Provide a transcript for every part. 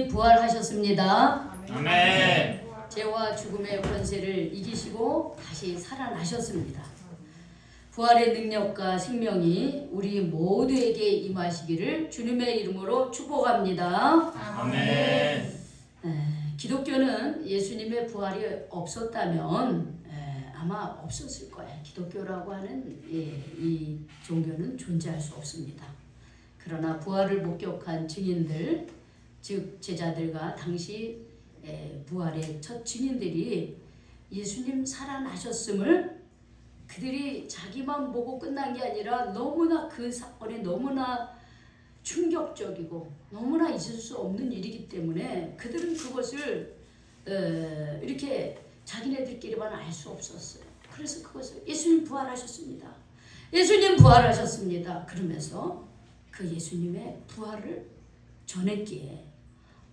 부활하셨습니다. 아멘. 죄와 죽음의 권세를 이기시고 다시 살아나셨습니다. 부활의 능력과 생명이 우리 모두에게 임하시기를 주님의 이름으로 축복합니다. 아멘. 기독교는 예수님의 부활이 없었다면 아마 없었을 거예요. 기독교라고 하는 이 종교는 존재할 수 없습니다. 그러나 부활을 목격한 증인들, 즉 제자들과 당시 부활의 첫 증인들이 예수님 살아나셨음을 그들이 자기만 보고 끝난 게 아니라 너무나 그 사건이 너무나 충격적이고 너무나 있을 수 없는 일이기 때문에 그들은 그것을 이렇게 자기네들끼리만 알 수 없었어요. 그래서 그것을 예수님 부활하셨습니다. 예수님 부활하셨습니다. 그러면서 그 예수님의 부활을 전했기에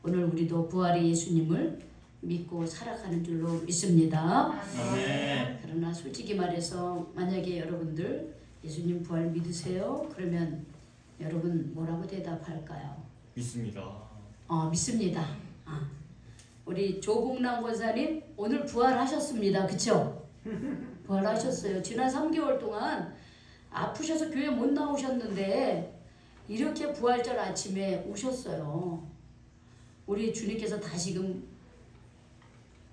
오늘 우리도 부활의 예수님을 믿고 살아가는 줄로 믿습니다. 아멘. 그러나 솔직히 말해서 만약에 여러분들 예수님 부활 믿으세요? 그러면 여러분 뭐라고 대답할까요? 믿습니다. 믿습니다. 우리 조봉남 권사님 오늘 부활하셨습니다. 그쵸? 부활하셨어요. 지난 3개월 동안 아프셔서 교회 못 나오셨는데 이렇게 부활절 아침에 오셨어요. 우리 주님께서 다시금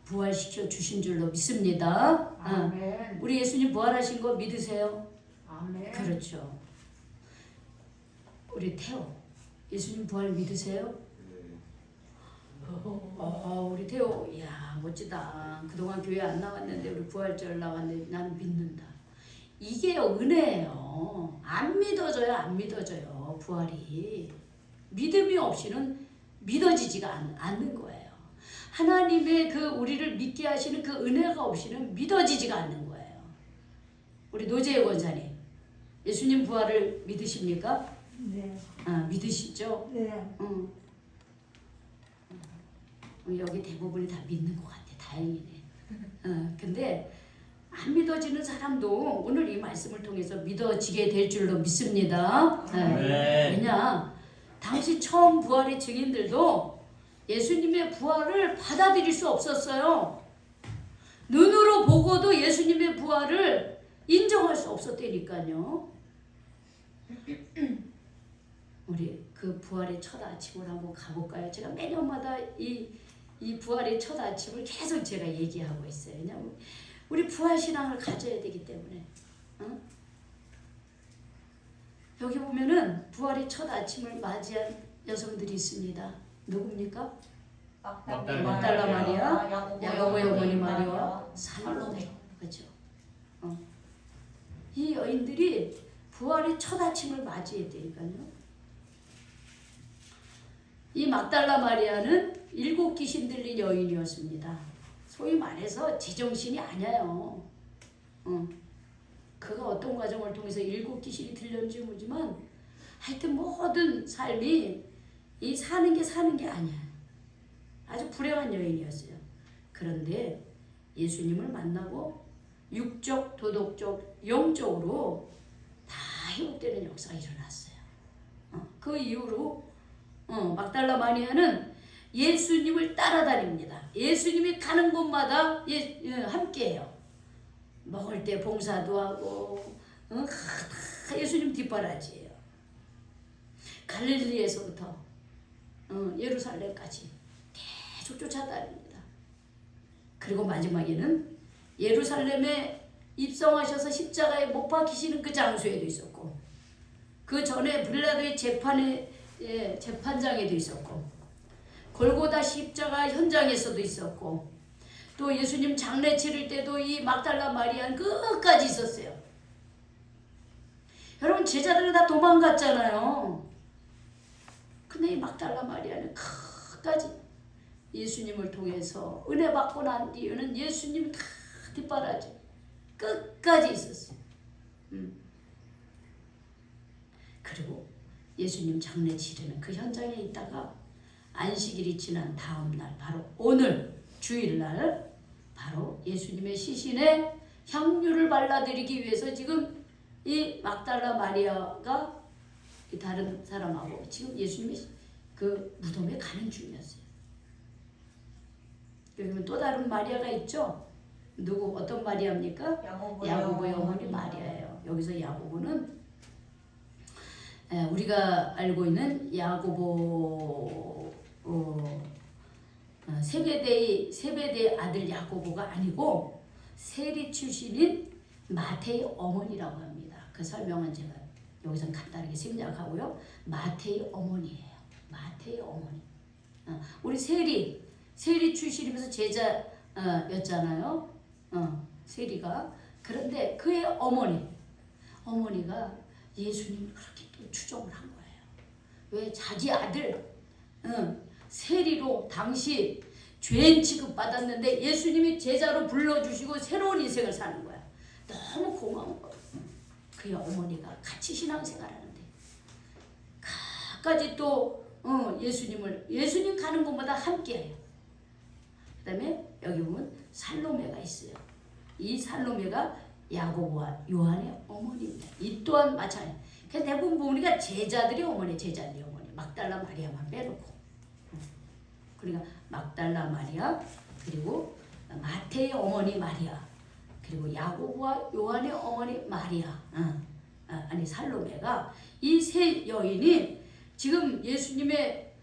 부활시켜 주신 줄로 믿습니다. 아멘. 우리 예수님 부활하신 거 믿으세요? 아멘. 그렇죠. 우리 태호 예수님 부활 믿으세요? 우리 태호 이야 멋지다. 그동안 교회 안 나왔는데 우리 부활절 나왔는데 나는 믿는다. 이게 은혜예요. 안 믿어져요. 안 믿어져요. 부활이. 믿음이 없이는 믿어지지가 않는 거예요. 하나님의 그 우리를 믿게 하시는 그 은혜가 없이는 믿어지지가 않는 거예요. 우리 노재희 권사님 예수님 부활을 믿으십니까? 네. 믿으시죠? 네. 여기 대부분이 다 믿는 것 같아. 다행이네. 근데 안 믿어지는 사람도 오늘 이 말씀을 통해서 믿어지게 될 줄로 믿습니다. 왜냐? 당시 처음 부활의 증인들도 예수님의 부활을 받아들일 수 없었어요. 눈으로 보고도 예수님의 부활을 인정할 수 없었다니까요. 우리 그 부활의 첫 아침을 한번 가볼까요? 제가 매년마다 이 부활의 첫 아침을 계속 제가 얘기하고 있어요. 왜냐하면 우리 부활 신앙을 가져야 되기 때문에. 여기 보면은 부활의 첫 아침을 맞이한 여성들이 있습니다. 누굽니까? 막달라 마리아, 야고보의 어머니 마리아, 살로메. 그렇죠? 이 여인들이 부활의 첫 아침을 맞이했다니까요. 이 막달라 마리아는 7 귀신 들린 여인이었습니다. 소위 말해서 제정신이 아니에요. 그가 어떤 과정을 통해서 7 귀신이 들렸는지 모르지만 하여튼 모든 삶이 이 사는 게 아니야. 아주 불행한 여인이었어요. 그런데 예수님을 만나고 육적, 도덕적, 영적으로 다 회복되는 역사가 일어났어요. 그 이후로 막달라 마리아는 예수님을 따라다닙니다. 예수님이 가는 곳마다 함께해요. 먹을 때 봉사도 하고 다 예수님 뒷바라지예요. 갈릴리에서부터 예루살렘까지 계속 쫓아다닙니다. 그리고 마지막에는 예루살렘에 입성하셔서 십자가에 못 박히시는 그 장소에도 있었고 그 전에 빌라도의 재판장에도 있었고 골고다 십자가 현장에서도 있었고 또 예수님 장례 치를 때도 이 막달라 마리아는 끝까지 있었어요. 여러분 제자들은 다 도망갔잖아요. 근데 이 막달라 마리아는 끝까지 예수님을 통해서 은혜 받고 난 뒤에는 예수님 다 뒷바라지 끝까지 있었어요. 그리고 예수님 장례 치르는 그 현장에 있다가 안식일이 지난 다음 날 바로 오늘 주일날 바로 예수님의 시신에 향유를 발라드리기 위해서 지금 이 막달라 마리아가 다른 사람하고 지금 예수님의 그 무덤에 가는 중이었어요. 여기는 또 다른 마리아가 있죠. 누구 어떤 마리아입니까? 야고보의 어머니 마리아예요. 여기서 야고보는 우리가 알고 있는 야고보 세베대의 아들 야고보가 아니고 세리 출신인 마태의 어머니라고 합니다. 그 설명은 제가 여기서 간단하게 생략하고요. 마태의 어머니예요. 마태의 어머니. 우리 세리 출신이면서 제자였잖아요. 세리가. 그런데 그의 어머니가 예수님 그렇게 또 추종을 한 거예요. 왜? 자기 아들 세리로 당시 죄인 취급받았는데 예수님이 제자로 불러주시고 새로운 인생을 사는 거야. 너무 고마운 거예요. 그의 어머니가 같이 신앙생활하는데 끝까지 또 예수님 가는 곳마다 함께해요. 그 다음에 여기 보면 살로메가 있어요. 이 살로메가 야고보와 요한의 어머니입니다. 이 또한 마찬가지. 그래서 대부분 보니까 제자들이 어머니. 막달라 마리아만 빼놓고. 그러니까 막달라 마리아, 그리고 마태의 어머니 마리아, 그리고 야고보와 요한의 어머니 마리아, 살로메가 이 세 여인이 지금 예수님의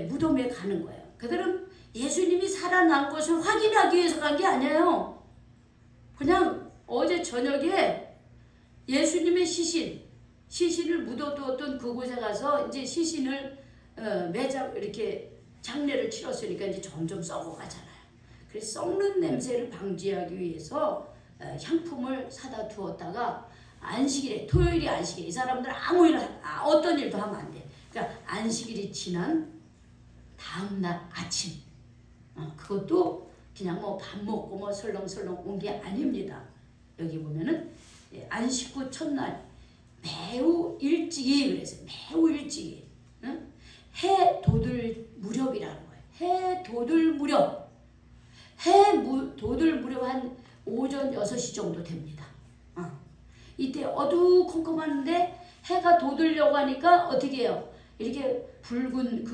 무덤에 가는 거예요. 그들은 예수님이 살아난 것을 확인하기 위해서 간 게 아니에요. 그냥 어제 저녁에 예수님의 시신을 묻어두었던 그곳에 가서 이제 시신을 매장 이렇게 장례를 치렀으니까 이제 점점 썩어가잖아요. 그래서 썩는 냄새를 방지하기 위해서 향품을 사다 두었다가 안식일에, 토요일이 안식일, 이 사람들은 어떤 일도 하면 안 돼. 그러니까 안식일이 지난 다음날 아침, 그것도 그냥 뭐 밥 먹고 뭐 설렁설렁 온 게 아닙니다. 여기 보면은 안식 후 첫날 매우 일찍이, 그래서 매우 일찍이 해 돋을 무렵이라는 거예요. 해 돋을 무렵 한 오전 6시 정도 됩니다. 이때 어두컴컴한데 해가 돋으려고 하니까 어떻게 해요? 이렇게 붉은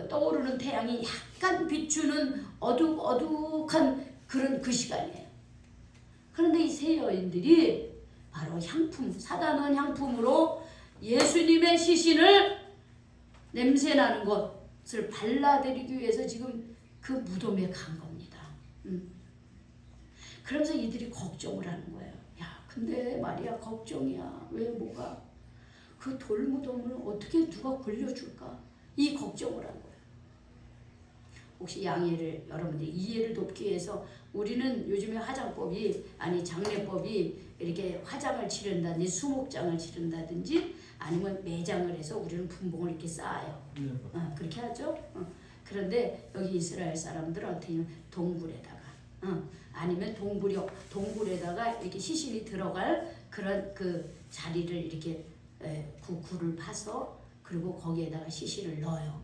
떠오르는 태양이 약간 비추는 어둑어둑한 그런 그 시간이에요. 그런데 이 세 여인들이 바로 사다 놓은 향품으로 예수님의 시신을 냄새나는 것을 발라드리기 위해서 지금 그 무덤에 간 겁니다. 그러면서 이들이 걱정을 하는 거예요. 야, 근데 마리아 걱정이야. 왜 뭐가? 그 돌무덤을 어떻게 누가 굴려줄까? 이 걱정을 한 거예요. 혹시 양해를, 여러분들 이해를 돕기 위해서 우리는 요즘에 장례법이 이렇게 화장을 치른다든지 수목장을 치른다든지 아니면 매장을 해서 우리는 분봉을 이렇게 쌓아요. 그렇게 하죠. 그런데 여기 이스라엘 사람들은 어떻게 하면 동굴에다가 아니면 동굴에다가 이렇게 시신이 들어갈 그런 그 자리를 이렇게 굴을 파서 그리고 거기에다가 시신을 넣어요.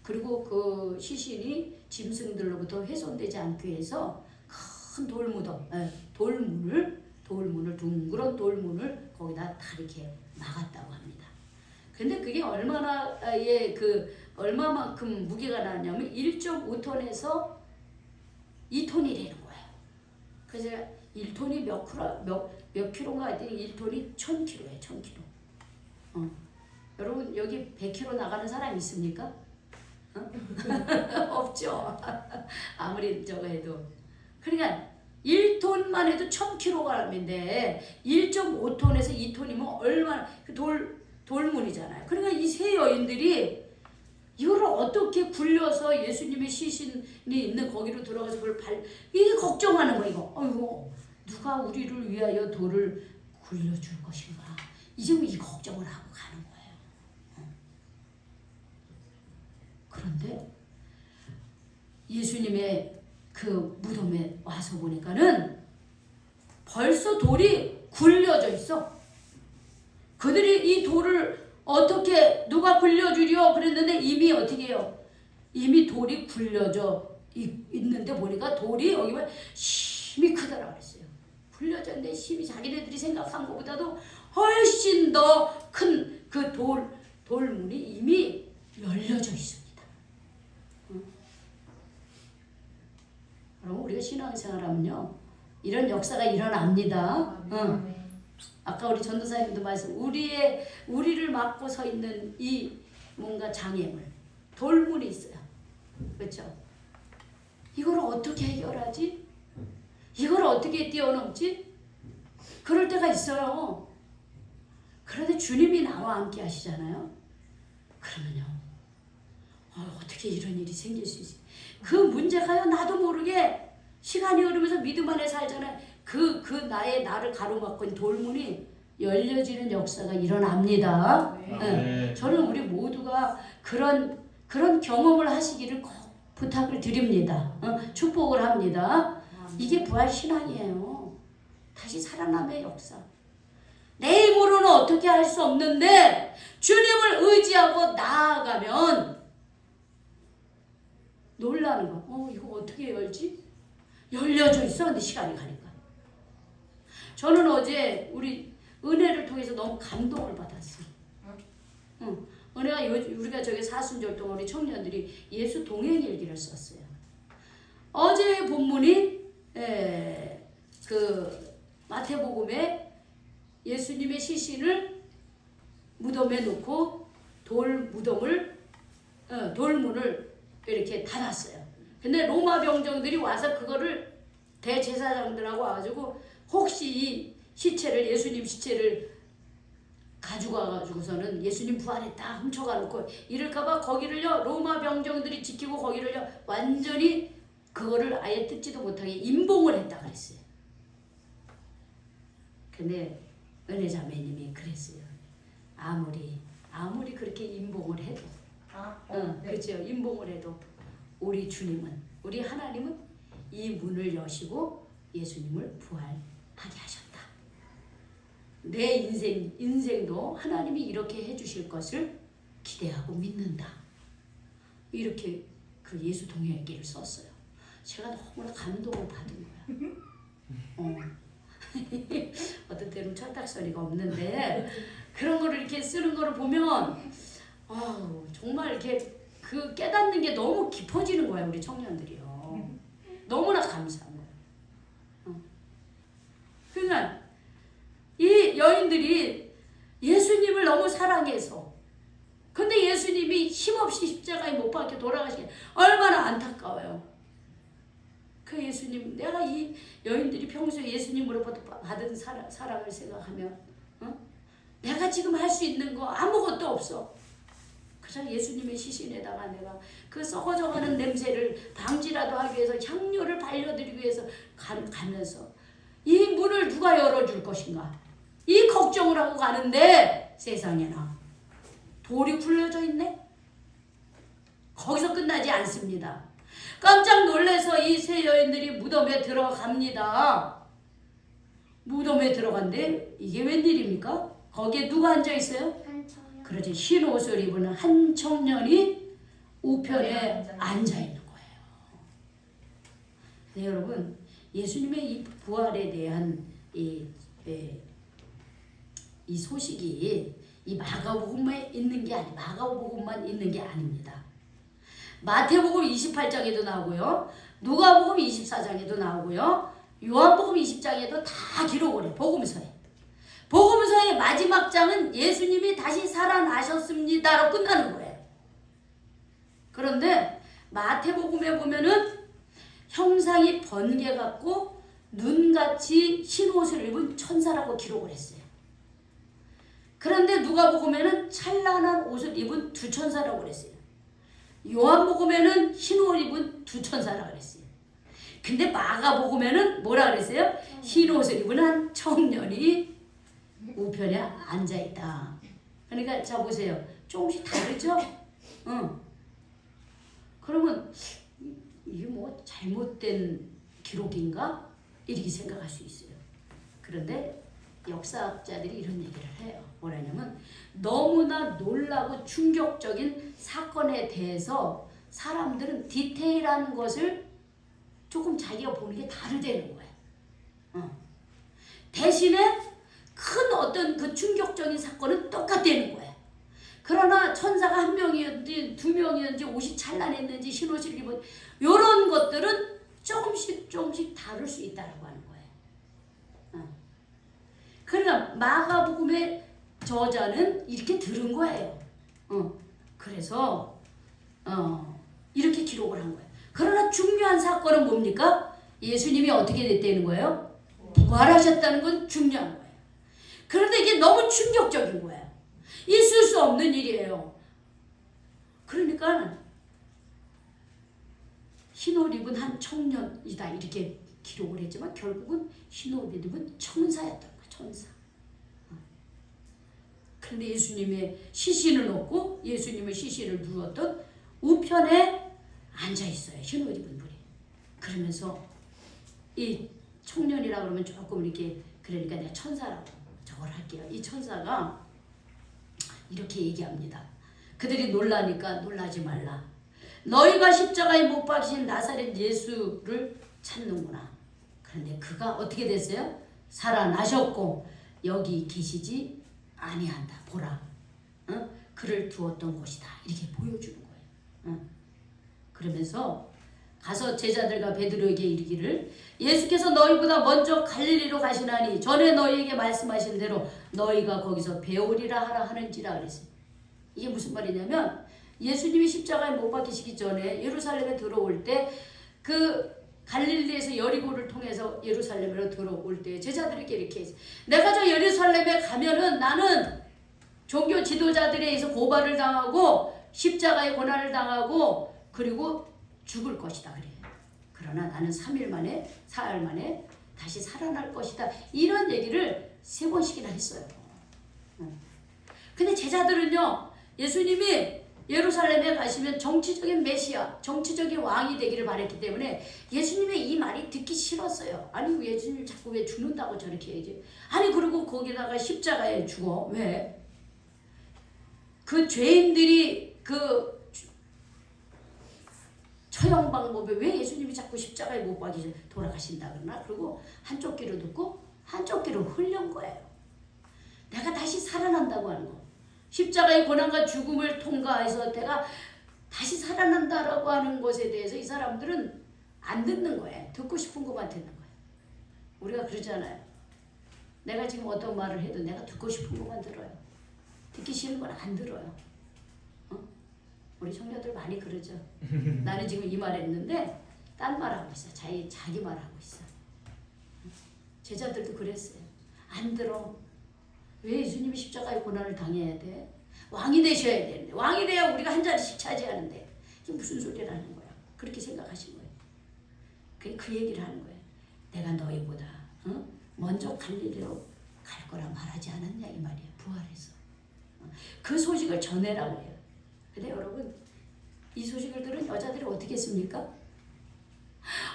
그리고 그 시신이 짐승들로부터 훼손되지 않기 위해서 큰 돌문을 둥그런 돌문을 거기다 다 이렇게 막았다고 합니다. 근데 그게 얼마만큼 무게가 나냐면 1.5톤에서 2톤이 되는 거예요. 그래서 1톤이 몇 킬로인가 했더니 1톤이 1000킬로예요. 1000킬로. 여러분 여기 100킬로 나가는 사람 있습니까? 없죠. 아무리 저거 해도. 그러니까 1톤만 해도 1000kg인데 1.5톤에서 2톤이면 얼마나 그 돌문이잖아요. 그러니까 이 세 여인들이 이거를 어떻게 굴려서 예수님의 시신이 있는 거기로 들어가서 그걸 이게 걱정하는 거예요. 이거. 어이구, 누가 우리를 위하여 돌을 굴려줄 것인가. 지금 이 걱정을 하고 가는 거예요. 그런데 예수님의 그 무덤에 와서 보니까는 벌써 돌이 굴려져 있어. 그들이 이 돌을 어떻게 누가 굴려주려 그랬는데 이미 어떻게 해요? 이미 돌이 굴려져 있는데 보니까 돌이 여기만 힘이 크다라고 그랬어요. 굴려졌는데 힘이 자기네들이 생각한 것보다도 훨씬 더 큰 그 돌문이 이미 열려져 있습니다. 그럼 우리가 신앙생활하면요 이런 역사가 일어납니다. 아까 우리 전도사님도 말씀, 우리를 막고 서 있는 이 뭔가 장애물, 돌문이 있어요. 그렇죠? 이걸 어떻게 해결하지? 이걸 어떻게 뛰어넘지? 그럴 때가 있어요. 그런데 주님이 나와 함께 하시잖아요. 그러면요, 어떻게 이런 일이 생길 수 있지? 그 문제가요, 나도 모르게 시간이 흐르면서 믿음 안에 살잖아요. 나를 가로막고 있는 돌문이 열려지는 역사가 일어납니다. 네. 저는 우리 모두가 그런 경험을 하시기를 꼭 부탁을 드립니다. 축복을 합니다. 이게 부활 신앙이에요. 다시 살아남의 역사. 내 힘으로는 어떻게 할 수 없는데 주님을 의지하고 나아가면 놀라는 거. 이거 어떻게 열지? 열려져 있어. 근데 시간이 가니까. 저는 어제 우리 은혜를 통해서 너무 감동을 받았어. 은혜가 우리가 저기 사순절 동안 우리 청년들이 예수 동행 일기를 썼어요. 어제 본문이 그 마태복음에 예수님의 시신을 무덤에 놓고 돌문을 이렇게 닫았어요. 근데 로마 병정들이 와서 그거를 대제사장들하고 와가지고 혹시 이 예수님 시체를 가져가가지고서는 예수님 부활했다 훔쳐가 놓고 이럴까봐 거기를요 로마 병정들이 지키고 거기를요 완전히 그거를 아예 뜯지도 못하게 임봉을 했다 그랬어요. 근데 은혜자매님이 그랬어요. 아무리 그렇게 임봉을 해도 그렇죠. 임봉을 해도 우리 주님은, 우리 하나님은 이 문을 여시고 예수님을 부활하게 하셨다. 내 인생도 하나님이 이렇게 해주실 것을 기대하고 믿는다. 이렇게 그 예수 동행기를 썼어요. 제가 너무나 감동을 받은 거야. 어떤 때는 철딱서니가 없는데 그런 거를 이렇게 쓰는 거를 보면 정말 이렇게 그 깨닫는 게 너무 깊어지는 거야. 우리 청년들이요. 너무나 감사한 거야. 그러니까 이 여인들이 예수님을 너무 사랑해서 근데 예수님이 힘없이 십자가에 못 박혀 돌아가시게 얼마나 안타까워요. 그 예수님, 내가 이 여인들이 평소에 예수님으로부터 받은 사랑을 생각하면 내가 지금 할 수 있는 거 아무것도 없어. 그래서 예수님의 시신에다가 내가 그 썩어져가는 냄새를 방지라도 하기 위해서 향료를 발려드리기 위해서 가면서 이 문을 누가 열어줄 것인가 이 걱정을 하고 가는데 세상에나 돌이 굴려져 있네. 거기서 끝나지 않습니다. 깜짝 놀라서 이 세 여인들이 무덤에 들어갑니다. 무덤에 들어간데 이게 웬일입니까? 거기에 누가 앉아있어요? 그렇지. 흰 옷을 입은 한 청년이 우편에 앉아있는 거예요. 네, 여러분 예수님의 이 부활에 대한 이 소식이 이 마가복음만 있는 게 아닙니다. 마태복음 28장에도 나오고요. 누가복음 24장에도 나오고요. 요한복음 20장에도 다 기록을 해. 복음서에. 복음서의 마지막 장은 예수님이 다시 살아나셨습니다로 끝나는 거예요. 그런데 마태복음에 보면은 형상이 번개 같고 눈같이 흰 옷을 입은 천사라고 기록을 했어요. 그런데 누가복음에는 찬란한 옷을 입은 두 천사라고 그랬어요. 요한복음에는 흰 옷 입은 두 천사라고 그랬어요. 근데 마가복음에는 뭐라 그랬어요? 흰 옷을 입은 한 청년이 우편에 앉아있다. 그러니까 자 보세요. 조금씩 다르죠? 그러면 이게 뭐 잘못된 기록인가? 이렇게 생각할 수 있어요. 그런데 역사학자들이 이런 얘기를 해요. 뭐라냐면 너무나 놀라고 충격적인 사건에 대해서 사람들은 디테일한 것을 조금 자기가 보는 게 다르다는 거예요. 대신에 큰 어떤 그 충격적인 사건은 똑같다는 거예요. 그러나 천사가 한 명이었는지 두 명이었는지 옷이 찬란했는지 흰옷을 입은 이런 것들은 조금씩 다를 수 있다고 하는 거예요. 그러니까 마가복음의 저자는 이렇게 들은 거예요. 그래서 이렇게 기록을 한 거예요. 그러나 중요한 사건은 뭡니까? 예수님이 어떻게 됐다는 거예요? 부활하셨다는 건 중요한 거예요. 그런데 이게 너무 충격적인 거예요. 있을 수 없는 일이에요. 그러니까 흰옷 입은 한 청년이다 이렇게 기록을 했지만 결국은 흰옷 입은 천사였던 거예요. 천사. 그런데 예수님의 시신은 없고 예수님의 시신을 누웠던 우편에 앉아있어요. 흰옷 입은 분이. 그러면서 이 청년이라 그러면 조금 이렇게 그러니까 내가 천사라고 저걸 할게요. 이 천사가 이렇게 얘기합니다. 그들이 놀라니까 놀라지 말라. 너희가 십자가에 못 박히신 나사렛 예수를 찾는구나. 그런데 그가 어떻게 됐어요? 살아나셨고 여기 계시지 아니한다. 보라. 그를 두었던 곳이다. 이렇게 보여주는 거예요. 그러면서 가서 제자들과 베드로에게 이르기를 예수께서 너희보다 먼저 갈릴리로 가시나니 전에 너희에게 말씀하신 대로 너희가 거기서 배우리라 하라 하는지라 그랬어요. 이게 무슨 말이냐면 예수님이 십자가에 못 박히시기 전에 예루살렘에 들어올 때 그 갈릴리에서 여리고를 통해서 예루살렘으로 들어올 때 제자들에게 이렇게 했어요. 내가 저 예루살렘에 가면은 나는 종교 지도자들에 의해서 고발을 당하고 십자가의 고난을 당하고 그리고 죽을 것이다 그래요. 그러나 나는 3일 만에 사흘 만에 다시 살아날 것이다. 이런 얘기를 3번씩이나 했어요. 근데 제자들은요. 예수님이 예루살렘에 가시면 정치적인 메시아, 정치적인 왕이 되기를 바랬기 때문에 예수님의 이 말이 듣기 싫었어요. 아니 예수님 자꾸 왜 죽는다고 저렇게 얘기해. 아니 그리고 거기다가 십자가에 죽어. 왜? 그 죄인들이 그 처형 방법에 왜 예수님이 자꾸 십자가에 못 박히셔 돌아가신다 그러나? 그리고 한쪽 귀로 듣고 한쪽 귀로 흘린 거예요. 내가 다시 살아난다고 하는 거. 십자가의 고난과 죽음을 통과해서 내가 다시 살아난다라고 하는 것에 대해서 이 사람들은 안 듣는 거예요. 듣고 싶은 것만 듣는 거예요. 우리가 그러잖아요. 내가 지금 어떤 말을 해도 내가 듣고 싶은 것만 들어요. 듣기 싫은 건 안 들어요. 우리 청년들 많이 그러죠. 나는 지금 이 말 했는데 딴 말하고 있어. 자기 말하고 있어. 제자들도 그랬어요. 안 들어. 왜 예수님이 십자가의 고난을 당해야 돼? 왕이 되셔야 되는데 왕이 돼야 우리가 한 자리씩 차지하는데 이게 무슨 소리라는 거야. 그렇게 생각하신 거예요. 그 얘기를 하는 거예요. 내가 너희보다 먼저 갈릴리로 갈 거라 말하지 않았냐 이 말이에요. 부활해서. 그 소식을 전해라 그래요. 근데 여러분 이 소식을 들은 여자들이 어떻게 했습니까?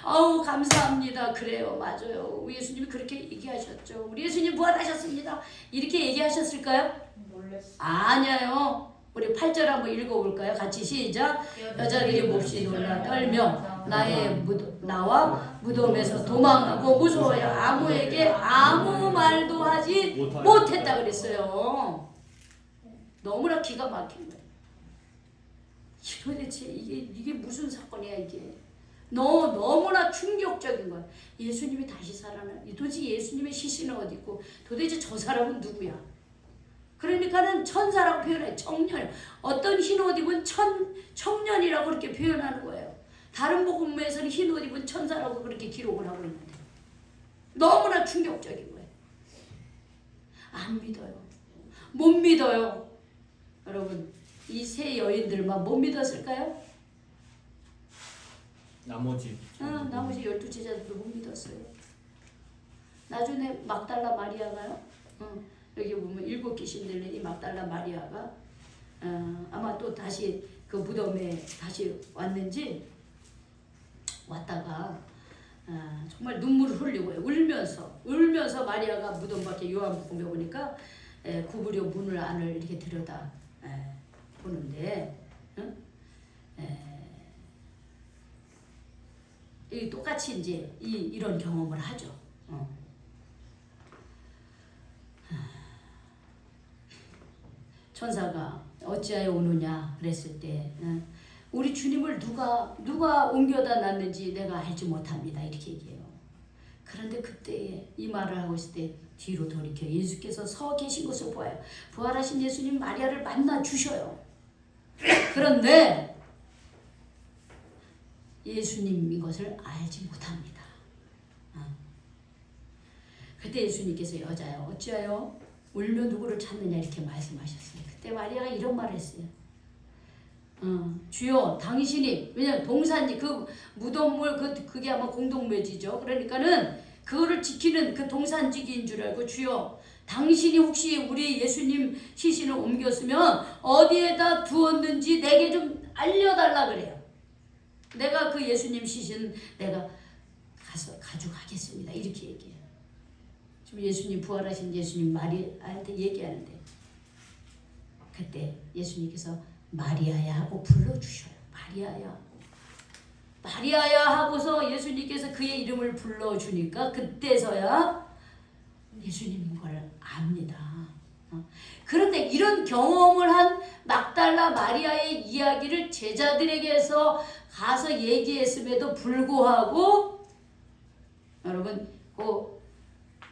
아우 감사합니다. 그래요. 맞아요. 우리 예수님이 그렇게 얘기하셨죠. 우리 예수님 부활하셨습니다. 이렇게 얘기하셨을까요? 놀랬어. 아니에요. 우리 8절 한번 읽어볼까요? 같이 시작. 여자들이 몹시 놀라 떨며 나와 무덤에서 도망하고 무서워요. 아무에게 아무 말도 하지 못했다 그랬어요. 너무나 기가 막힌 거예요. 도대체 이게 무슨 사건이야 이게. 너무나 충격적인 거야. 예수님이 다시 살아나. 도대체 예수님의 시신은 어디 있고 도대체 저 사람은 누구야? 그러니까는 천사라고 표현해. 청년. 어떤 흰옷 입은 청년이라고 그렇게 표현하는 거예요. 다른 복음에서는 흰옷 입은 천사라고 그렇게 기록을 하고 있는데 너무나 충격적인 거예요. 안 믿어요. 못 믿어요. 여러분 이 세 여인들만 못 믿었을까요? 나머지 12제자들도 못 믿었어요. 나중에 막달라 마리아가요. 여기 보면 7귀신 들린 이 막달라 마리아가 아마 또 다시 그 무덤에 다시 왔는지 왔다가 정말 눈물을 흘리고요. 울면서 마리아가 무덤 밖에 요한복음에 보니까 구부려 문을 안을 이렇게 들여다 보는데 이 똑같이 이제 이런 경험을 하죠. 천사가 어찌하여 오느냐 그랬을 때 우리 주님을 누가 옮겨다 놨는지 내가 알지 못합니다. 이렇게 얘기해요. 그런데 그때 이 말을 하고 있을 때 뒤로 돌이켜 예수께서 서 계신 것을 보아요. 부활하신 예수님 마리아를 만나 주셔요. 그런데 예수님인 것을 알지 못합니다. 그때 예수님께서 여자여 어찌하여 울며 누구를 찾느냐 이렇게 말씀하셨어요. 그때 마리아가 이런 말을 했어요. 주여 당신이 왜냐면 동산지 그 무덤물 그게 아마 공동묘지죠. 그러니까는 그거를 지키는 그 동산지기인 줄 알고 주여 당신이 혹시 우리 예수님 시신을 옮겼으면 어디에다 두었는지 내게 좀 알려달라 그래요. 내가 그 예수님 시신 내가 가서 가져가겠습니다. 이렇게 얘기해요. 지금 예수님 부활하신 예수님 마리아한테 얘기하는데 그때 예수님께서 마리아야 하고 불러주셔요. 마리아야. 마리아야 하고서 예수님께서 그의 이름을 불러주니까 그때서야 예수님인 걸 압니다. 그런데 이런 경험을 한 막달라 마리아의 이야기를 제자들에게서 가서 얘기했음에도 불구하고 여러분 그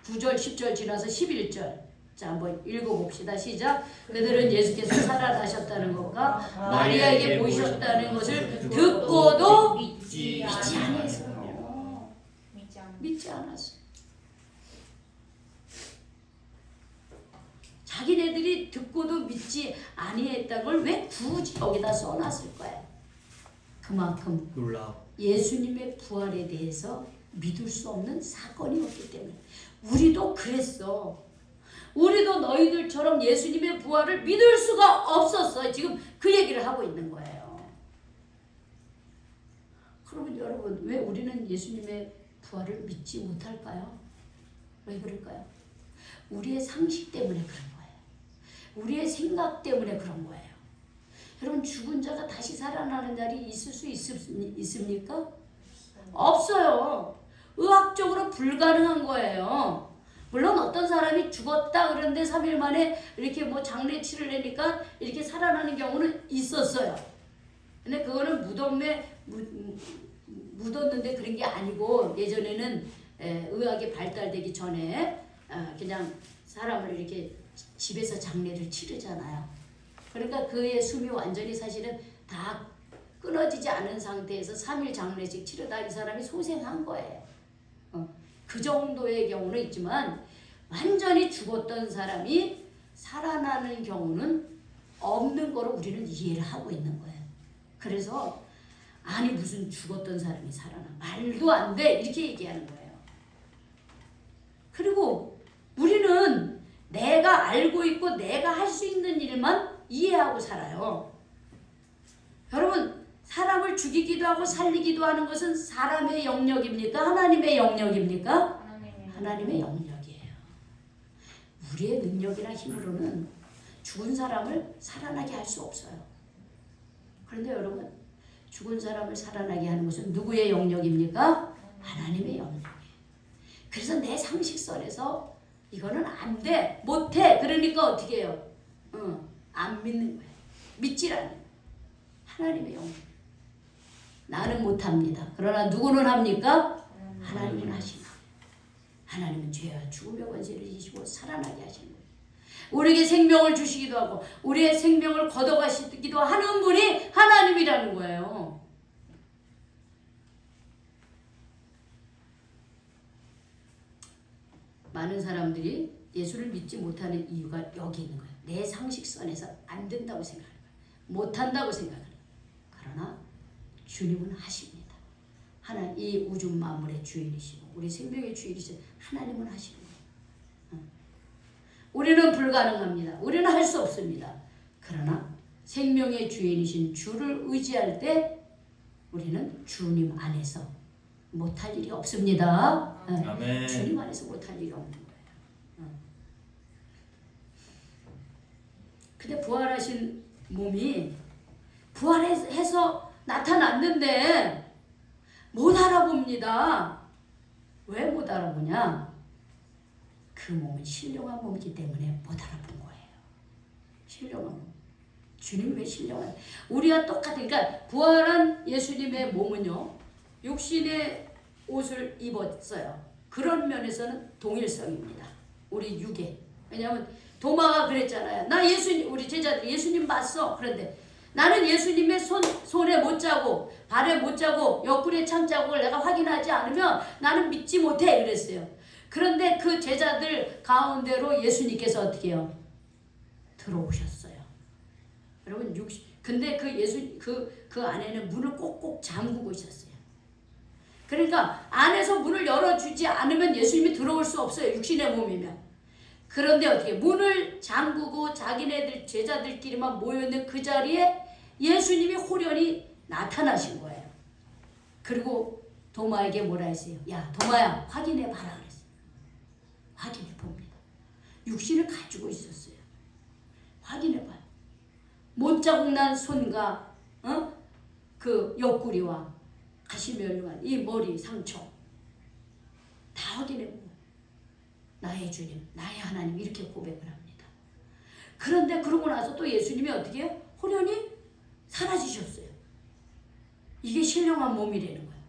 9절 10절 지나서 11절 자 한번 읽어봅시다. 시작. 그들은 예수께서 살아나셨다는 것과 마리아에게 보이셨다는 것을 듣고도 믿지 않았어요. 믿지 않았어요. 자기네들이 듣고도 믿지 아니했다는 걸 왜 굳이 여기다 써놨을 거예요. 그만큼 놀라. 예수님의 부활에 대해서 믿을 수 없는 사건이었기 때문에 우리도 그랬어. 우리도 너희들처럼 예수님의 부활을 믿을 수가 없었어. 지금 그 얘기를 하고 있는 거예요. 그러면 여러분 왜 우리는 예수님의 부활을 믿지 못할까요? 왜 그럴까요? 우리의 상식 때문에 그런 거예요. 우리의 생각 때문에 그런 거예요. 여러분 죽은 자가 다시 살아나는 날이 있을 수 있습니까? 없어요. 의학적으로 불가능한 거예요. 물론 어떤 사람이 죽었다 그런데 3일 만에 이렇게 뭐 장례치를 내니까 이렇게 살아나는 경우는 있었어요. 근데 그거는 무덤에 묻었는데 그런 게 아니고 예전에는 의학이 발달되기 전에 그냥 사람을 이렇게 집에서 장례를 치르잖아요. 그러니까 그의 숨이 완전히 사실은 다 끊어지지 않은 상태에서 3일 장례식 치르다 이 사람이 소생한 거예요. 그 정도의 경우는 있지만 완전히 죽었던 사람이 살아나는 경우는 없는 거로 우리는 이해를 하고 있는 거예요. 그래서 아니 무슨 죽었던 사람이 살아나 말도 안 돼 이렇게 얘기하는 거예요. 그리고 우리는 내가 알고 있고 내가 할 수 있는 일만 이해하고 살아요. 여러분 사람을 죽이기도 하고 살리기도 하는 것은 사람의 영역입니까? 하나님의 영역입니까? 하나님의 영역이에요. 우리의 능력이나 힘으로는 죽은 사람을 살아나게 할 수 없어요. 그런데 여러분 죽은 사람을 살아나게 하는 것은 누구의 영역입니까? 하나님의 영역이에요. 그래서 내 상식선에서 이거는 안 돼, 못 해. 그러니까 어떻게 해요? 안 믿는 거예요. 믿질 않아요. 하나님의 영역. 나는 못합니다. 그러나 누구는 합니까? 하나님은 하십니다. 하나님은 죄와 죽음의 권세를 지시고 살아나게 하시는 거예요. 우리에게 생명을 주시기도 하고 우리의 생명을 걷어가시기도 하는 분이 하나님이라는 거예요. 많은 사람들이 예수를 믿지 못하는 이유가 여기 있는 거예요. 내 상식선에서 안 된다고 생각하는 거예요. 못한다고 생각하는 거예요. 그러나 주님은 하십니다. 하나님 이 우주 만물의 주인이시고 우리 생명의 주인이신 하나님은 하시는 거예요. 우리는 불가능합니다. 우리는 할 수 없습니다. 그러나 생명의 주인이신 주를 의지할 때 우리는 주님 안에서 못할 일이 없습니다. 아멘. 주님 안에서 못할 일이 없는 거예요. 근데 부활하신 몸이 부활해서 나타났는데 못 알아봅니다. 왜 못 알아보냐? 그 몸은 신령한 몸이기 때문에 못 알아본 거예요. 신령한 몸. 주님 왜 신령한? 우리와 똑같은, 그러니까 부활한 예수님의 몸은요, 육신의 옷을 입었어요. 그런 면에서는 동일성입니다. 우리 육에. 왜냐하면 도마가 그랬잖아요. 나 예수님, 우리 제자들 예수님 봤어. 그런데 나는 예수님의 손에 못 자고 발에 못 자고 옆구리에 창 자국을 내가 확인하지 않으면 나는 믿지 못해. 그랬어요. 그런데 그 제자들 가운데로 예수님께서 어떻게 해요? 들어오셨어요. 여러분, 근데 그 안에는 문을 꼭꼭 잠그고 있었어요. 그러니까 안에서 문을 열어주지 않으면 예수님이 들어올 수 없어요. 육신의 몸이면. 그런데 어떻게 문을 잠그고 자기네들 제자들끼리만 모여있는 그 자리에 예수님이 호련히 나타나신 거예요. 그리고 도마에게 뭐라 했어요? 야, 도마야, 확인해 봐라 그랬어요. 확인해 봅니다. 육신을 가지고 있었어요. 확인해 봐요. 못자국 난 손과 그 옆구리와 가시면류한 이 머리 상처 다 확인해 보고 나의 주님, 나의 하나님 이렇게 고백을 합니다. 그런데 그러고 나서 또 예수님이 어떻게 해요? 호련히 사라지셨어요. 이게 신령한 몸이라는 거예요.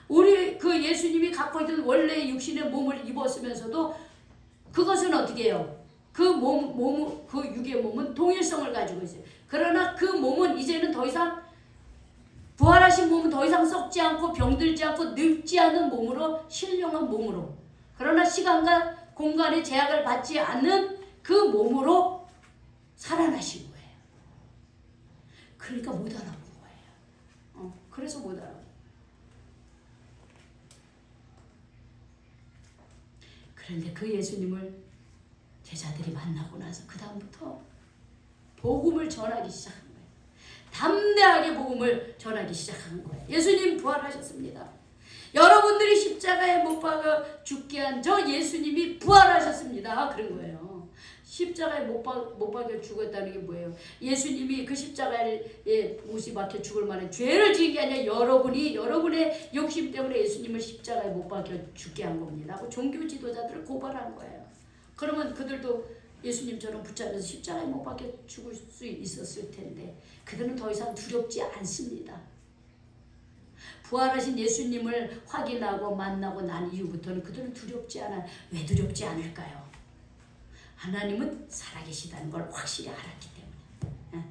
우리 그 예수님이 갖고 있던 원래 육신의 몸을 입었으면서도 그것은 어떻게 해요? 그 육의 몸은 동일성을 가지고 있어요. 그러나 그 몸은 이제는 더 이상 부활하신 몸은 더 이상 썩지 않고 병들지 않고 늙지 않는 몸으로 신령한 몸으로 그러나 시간과 공간의 제약을 받지 않는 그 몸으로 살아나신 거예요. 그러니까 못 알아본 거예요. 그래서 못 알아본 거예요. 그런데 그 예수님을 제자들이 만나고 나서 그 다음부터 복음을 전하기 시작한 거예요. 담대하게 복음을 전하기 시작한 거예요. 예수님 부활하셨습니다. 여러분들이 십자가에 못 박아 죽게 한 저 예수님이 부활하셨습니다. 그런 거예요. 십자가에 못 박여 죽었다는 게 뭐예요? 예수님이 그 십자가에 못이 박혀 죽을 만한 죄를 지은 게 아니라 여러분의 욕심 때문에 예수님을 십자가에 못 박혀 죽게 한 겁니다. 그 종교 지도자들을 고발한 거예요. 그러면 그들도 예수님처럼 붙잡혀서 십자가에 못 박혀 죽을 수 있었을 텐데 그들은 더 이상 두렵지 않습니다. 부활하신 예수님을 확인하고 만나고 난 이후부터는 그들은 두렵지 않아. 왜 두렵지 않을까요? 하나님은 살아계시다는 걸 확실히 알았기 때문에.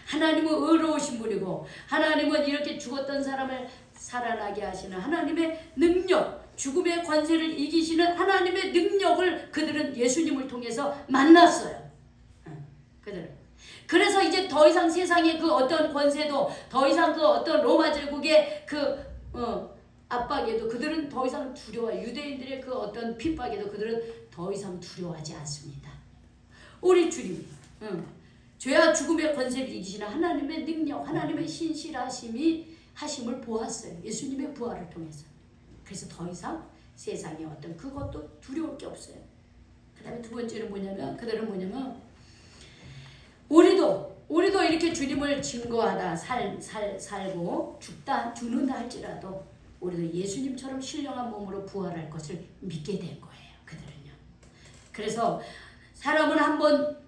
하나님은 의로우신 분이고 하나님은 이렇게 죽었던 사람을 살아나게 하시는 하나님의 능력, 죽음의 관세를 이기시는 하나님의 능력을 그들은 예수님을 통해서 만났어요. 그들은. 그래서 이제 더 이상 세상의 그 어떤 권세도 더 이상 그 어떤 로마 제국의 그 압박에도 그들은 더 이상 유대인들의 그 어떤 핍박에도 그들은 더 이상 두려워하지 않습니다. 우리 주님, 죄와 죽음의 권세를 이기시는 하나님의 능력, 하나님의 하심을 보았어요. 예수님의 부활을 통해서. 그래서 더 이상 세상의 어떤 그것도 두려울 게 없어요. 그 다음에 두 번째는 뭐냐면 우리도 이렇게 주님을 증거하다 살고 죽는다 할지라도 우리도 예수님처럼 신령한 몸으로 부활할 것을 믿게 된 거예요. 그들은요. 그래서 사람은 한번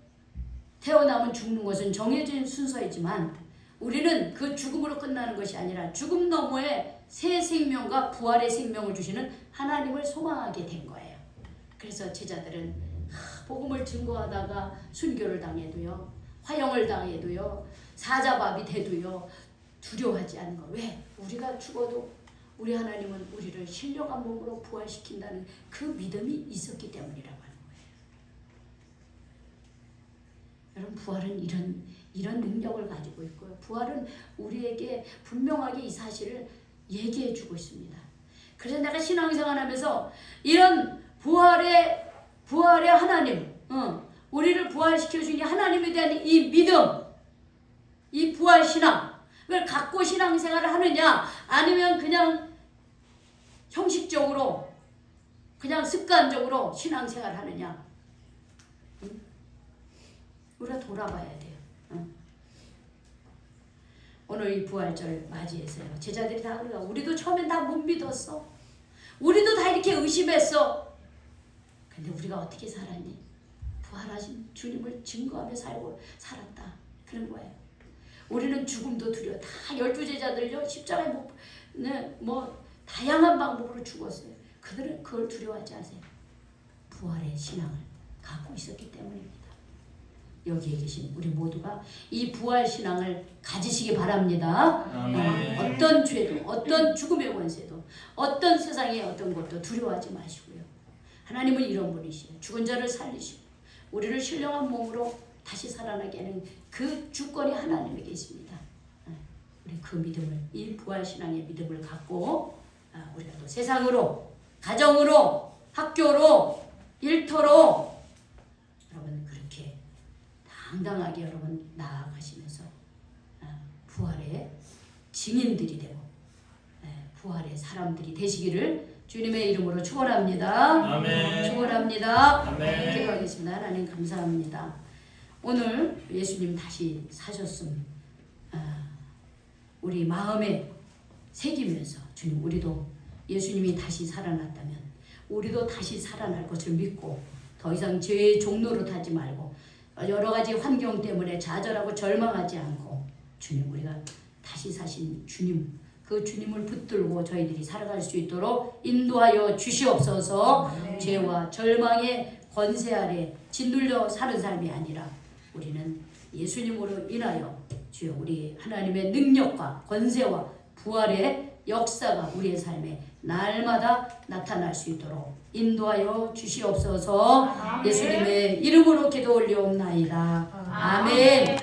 태어나면 죽는 것은 정해진 순서이지만 우리는 그 죽음으로 끝나는 것이 아니라 죽음 너머에 새 생명과 부활의 생명을 주시는 하나님을 소망하게 된 거예요. 그래서 제자들은 복음을 증거하다가 순교를 당해도요, 화형을 당해도요, 사자밥이 돼도요 두려워하지 않는 거예요. 왜? 우리가 죽어도 우리 하나님은 우리를 신령한 몸으로 부활시킨다는 그 믿음이 있었기 때문이라고 하는 거예요. 여러분, 부활은 이런 능력을 가지고 있고요. 부활은 우리에게 분명하게 이 사실을 얘기해 주고 있습니다. 그래서 내가 신앙생활하면서 이런 부활의 하나님, 우리를 부활시켜 주니 하나님에 대한 이 믿음, 이 부활 신앙을 갖고 신앙생활을 하느냐, 아니면 그냥 형식적으로 그냥 습관적으로 신앙생활을 하느냐, 우리가 돌아봐야 돼요. 오늘 이 부활절 맞이해서요. 제자들이 다 그러고 우리도 처음엔 다 못 믿었어. 우리도 다 이렇게 의심했어. 근데 우리가 어떻게 살았니? 부활하신 주님을 증거하며 살았다. 그런 거예요. 우리는 죽음도 두려워. 다 12제자들요 십자가에 뭐 다양한 방법으로 죽었어요. 그들은 그걸 두려워하지 않으세요. 부활의 신앙을 갖고 있었기 때문입니다. 여기에 계신 우리 모두가 이 부활 신앙을 가지시기 바랍니다. 아멘. 어떤 죄도, 어떤 죽음의 권세도, 어떤 세상의 어떤 것도 두려워하지 마시고요. 하나님은 이런 분이시에요. 죽은 자를 살리시고 우리를 신령한 몸으로 다시 살아나게 하는 그 주권이 하나님에 계십니다. 우리 그 믿음을, 이 부활 신앙의 믿음을 갖고 우리가 또 세상으로, 가정으로, 학교로, 일터로 여러분 그렇게 당당하게 여러분 나아가시면서 부활의 증인들이 되고 부활의 사람들이 되시기를 주님의 이름으로 축원합니다. 아멘. 축원합니다. 아멘. 기도하겠습니다. 하나님 감사합니다. 오늘 예수님 다시 사셨음 우리 마음에 새기면서 주님 우리도 예수님이 다시 살아났다면 우리도 다시 살아날 것을 믿고 더 이상 죄의 종로로 타지 말고 여러 가지 환경 때문에 좌절하고 절망하지 않고 주님 우리가 다시 사신 주님 그 주님을 붙들고 저희들이 살아갈 수 있도록 인도하여 주시옵소서. 죄와 절망의 권세 아래 짓눌려 사는 삶이 아니라 우리는 예수님으로 인하여 주여 우리 하나님의 능력과 권세와 부활의 역사가 우리의 삶에 날마다 나타날 수 있도록 인도하여 주시옵소서. 예수님의 이름으로 기도 올리옵나이다. 아멘.